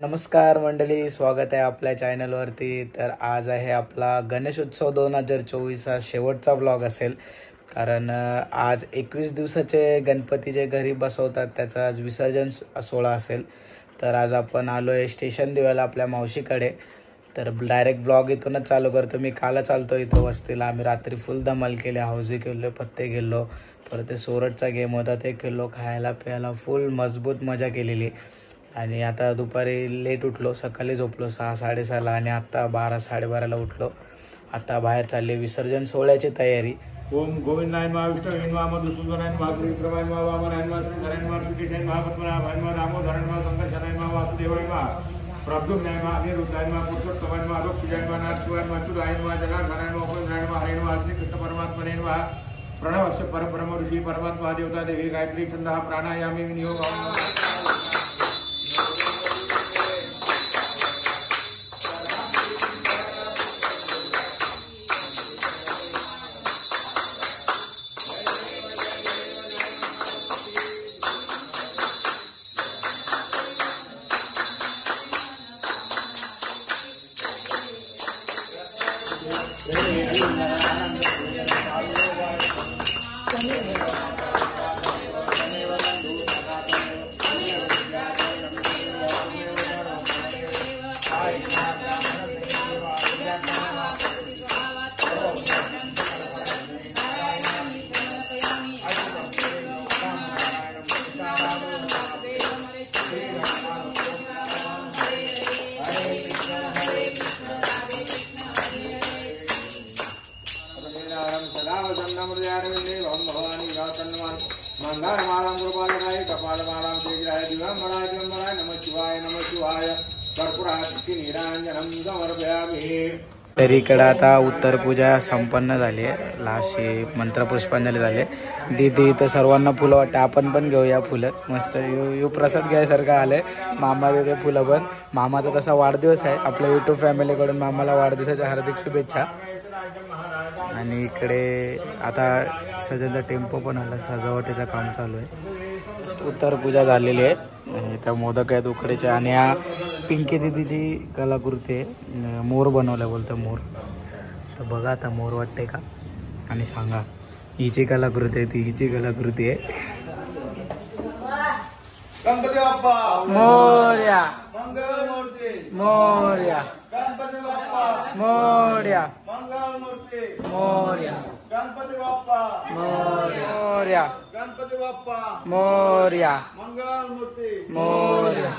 नमस्कार मंडळी, स्वागत आहे आपल्या चॅनलवरती. तर आज आहे आपला गणेशोत्सव 2024 हा शेवटचा व्लॉग असेल. कारण आज 21 दिवसाचे गणपतीचे घरी बसवतात, त्याचा आज विसर्जन सोहळा असेल. तर आज आपण आलो आहे स्टेशन देवाला आपल्या मावशीकडे. तर डायरेक्ट ब्लॉग इथूनच चालू करतो. मी काल चालतो इथं वस्तीला. आम्ही रात्री फुल धमाल केले, हौजी खेळलो, पत्ते खेळलो, परत ते सोरठचा गेम होता ते खेळलो, खायला प्यायला फुल मजबूत मजा केलेली. आणि आता दुपारी लेट उठलो, सकाळी झोपलो 6-6:30ला आणि आत्ता 12-12:30ला उठलो. आता बाहेर चालले विसर्जन सोहळ्याची तयारी. ओम गोविंदाय नमः विष्णुवे नमः मधुसूदनाय नमः त्रिविक्रमाय नमः वामनाय नमः श्रीधराय नमः श्रीकेशाय नमः पद्मनाभाय नमः दामोदराय नमः संकर्षणाय नमः वासुदेवाय नमः प्रद्युम्नाय नमः अनिरुद्धाय नमः पुरुषोत्तमाय नमः लोकपूजाय नमः नाथशिवाय नमः अच्युताय नमः जनार्दनाय नमः गोविंदाय नमः हरे नमः श्रीकृष्ण परमात्मने नमः प्रणवस्य परब्रह्म ऋषी परमात्मा देवता देवी गायत्री छंदः प्राणायामी विनियोग. तर इकडं आता उत्तर पूजा संपन्न झाली आहे. लास्टची मंत्रपुष्पांजली झाली. दीदी इथं सर्वांना फुलं वाटतं, आपण पण घेऊया फुलं. मस्त यू प्रसाद घ्यायसारखं आलंय. मामा देते फुलं पण. मामाचा तसा वाढदिवस आहे. आपल्या यूट्यूब फॅमिलीकडून मामाला वाढदिवसाच्या हार्दिक शुभेच्छा. आणि इकडे आता सजनचा टेम्पो पण आला, सजावटीचं काम चालू आहे. उत्तर पूजा झालेली आहे. इथं मोदक आहेत उकडीचे. आणि हा पिंकी दीदीची कलाकृती आहे. मोर बनवलं बोलतं, मोर. तर बघा आता मोर वाटते का आणि सांगा. हिची कलाकृती आहे, ती हिची कलाकृती आहे. गणपती बाप्पा मोरया मंगलमूर्ती मोरया गणपती बाप्पा मोरया मंगलमूर्ती मोरया गणपती बाप्पा मोरया गणपती बाप्पा मोरया मंगलमूर्ती मोरया.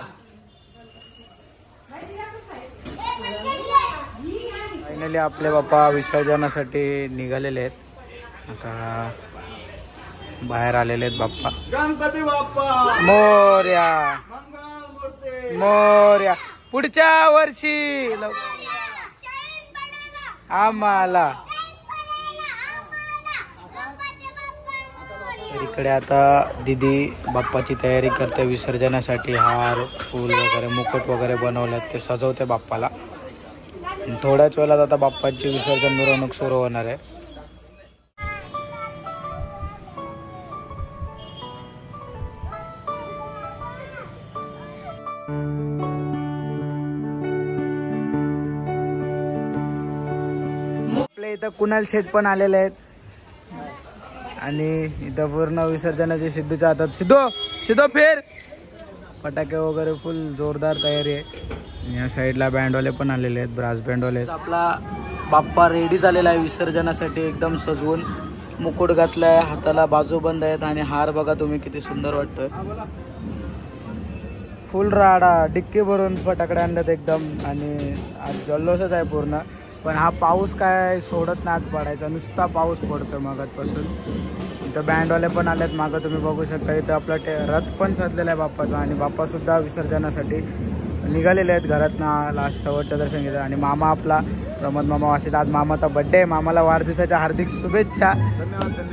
फायनली आपले बाप्पा विसर्जनासाठी निघालेले आहेत. आता बाहेर आलेले आहेत बाप्पा. गणपती बाप्पा मोरया मंगलमूर्ती मोरया. पुढच्या वर्षी आम्हाला. तर इकडे आता दीदी बाप्पाची तयारी करते विसर्जनासाठी. हार, फूल वगैरे, मुकुट वगैरे बनवल्यात, ते सजवते बाप्पाला. थोड्याच वेळात आता बाप्पाची विसर्जन मिरवणूक सुरू होणार आहे. आपल्या इथं कुणाल शेठ पण आलेले आहेत. आणि इथं पूर्ण विसर्जनाची सिद्धूच्या हातात. सिद्धो फेर. फटाके वगैरे फुल जोरदार तयारी आहे. या साईडला बँडवाले पण आलेले आहेत, ब्रास बँडवाले. आपला बाप्पा रेडी झालेला आहे विसर्जनासाठी, एकदम सजवून. मुकुट घातलाय, हाताला बाजूबंद आहेत. आणि हार बघा तुम्ही किती सुंदर वाटतोय. फुल राडा डिक्की भरून फटाकडे आणल्यात एकदम. आणि आज जल्लोषच आहे पूर्ण. पण हा पाऊस काय सोडत नाही आज पडायचा, नुसता पाऊस पडतोय मगातपासून. इथं बँडवाले पण आलेत मागं, तुम्ही बघू शकता. इथं आपला रथ पण सजलेला आहे बाप्पाचा. आणि बाप्पासुद्धा विसर्जनासाठी निघालेले आहेत घरातनं. लास्ट शेवटच्या दर्शन घेतलं. आणि मामा आपला प्रमोद मामा वाशीत, आज मामाचा बड्डे आहे. मामाला वाढदिवसाच्या हार्दिक शुभेच्छा. धन्यवाद.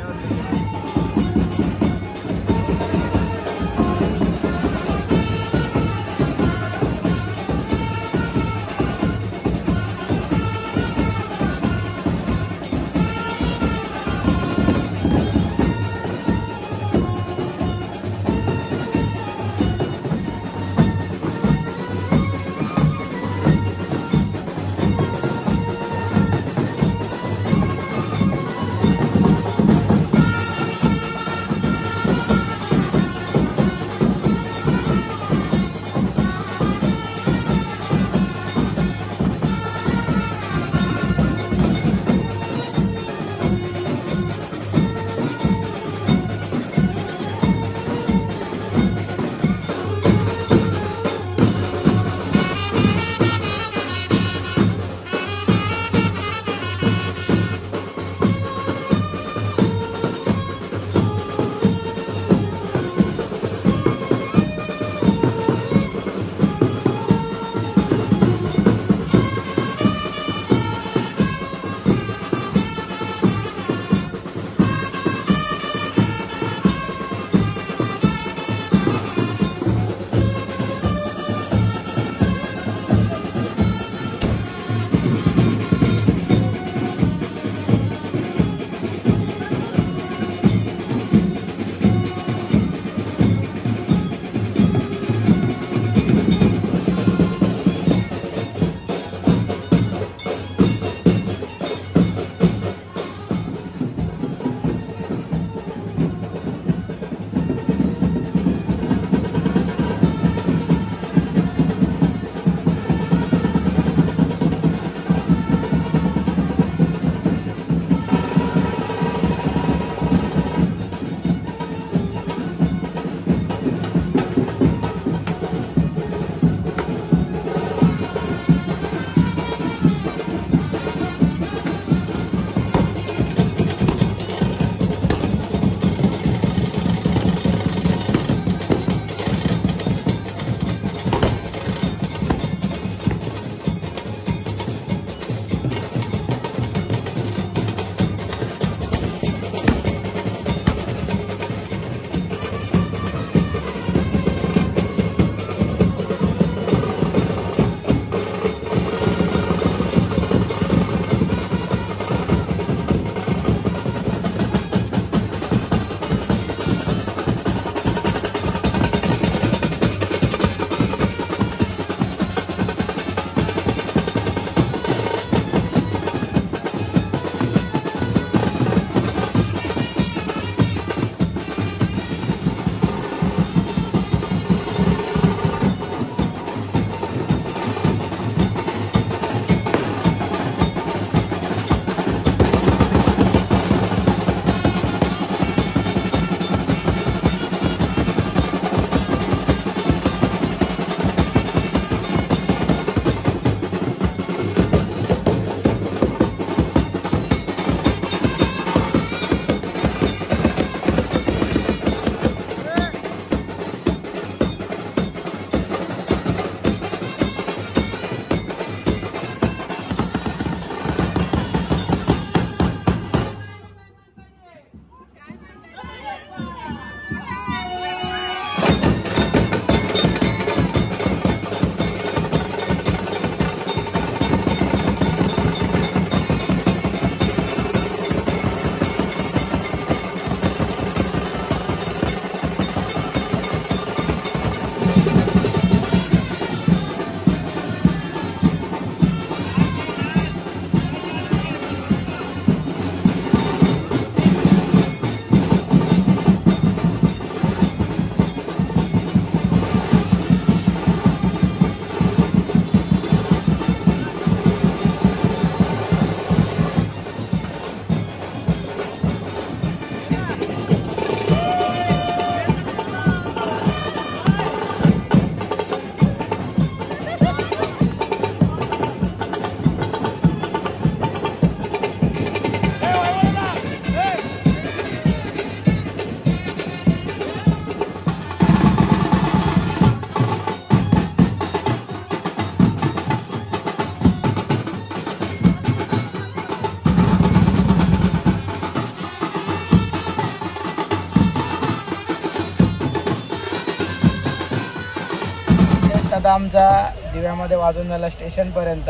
आमचा दिव्यामध्ये वाजून झाला स्टेशनपर्यंत.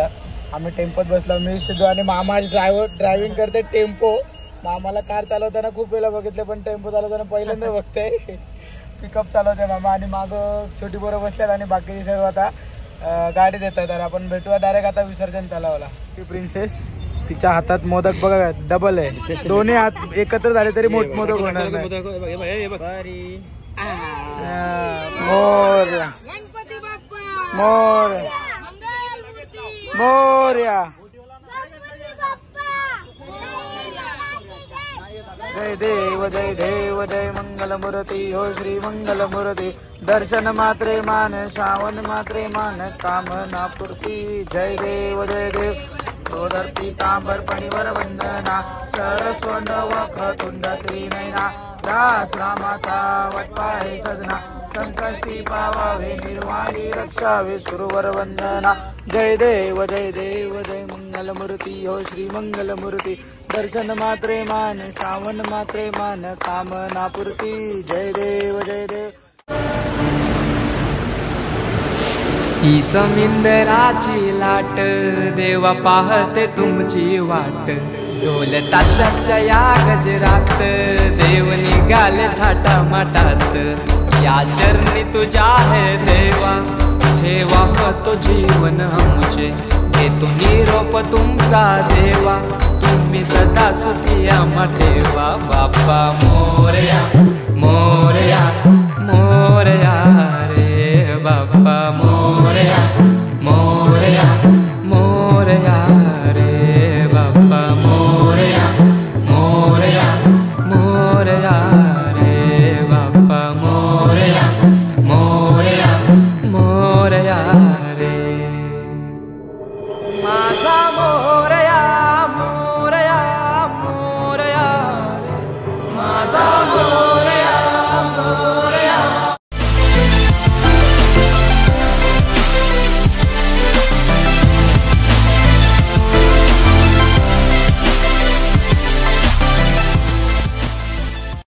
आम्ही टेम्पोत बसलो, मी सिद्धू आणि मामा ड्रायव्हिंग करते टेम्पो. मामाला कार चालवताना खूप वेळा बघितले, पण टेम्पो चालवताना पहिल्यांदा बघते. पिकअप चालवते मामा आणि मागं छोटी पोरं बसल्यात आणि बाकीचे सर्व आता गाडी देतात. तर आपण भेटूया डायरेक्ट आता विसर्जन तलावाला. ती प्रिन्सेस, तिच्या हातात मोदक बघा डबल आहे, दोन्ही हात एकत्र झाले तरी मोदक होणार नाही. मोरया मोरया मोरया. जय देव जय मंगलमूर्ती हो श्री मंगलमूर्ती. दर्शन मात्रे मान श्रावण मात्रे मान कामना पूर्ती. जय देव तो धरती तांबर पणीवर वंदना. सरस्वंड वक्रतुंड त्रिनयना. रास रामाचा वटपाहे सजना. संकष्टी पावावे निर्वाणी रक्षावे सुरवर वंदना. जय देव जय मंगलमूर्ती हो श्री मंगलमूर्ती. दर्शन मात्रे मान श्रावण मात्रे मान कामना पूर्ती. जय देव ही समिंदराची लाट देवा पाहते तुमची वाट. ढोल ताशाच्या या गजरात देव निघाले थाटा माटात. या चरणी तुझ्या है देवा ठेवा तो जीवन आमचे. घेतो निरोप तुमचा देवा तुम्ही सदा सुखी आम्हा ठेवा. बाप्पा मोरया.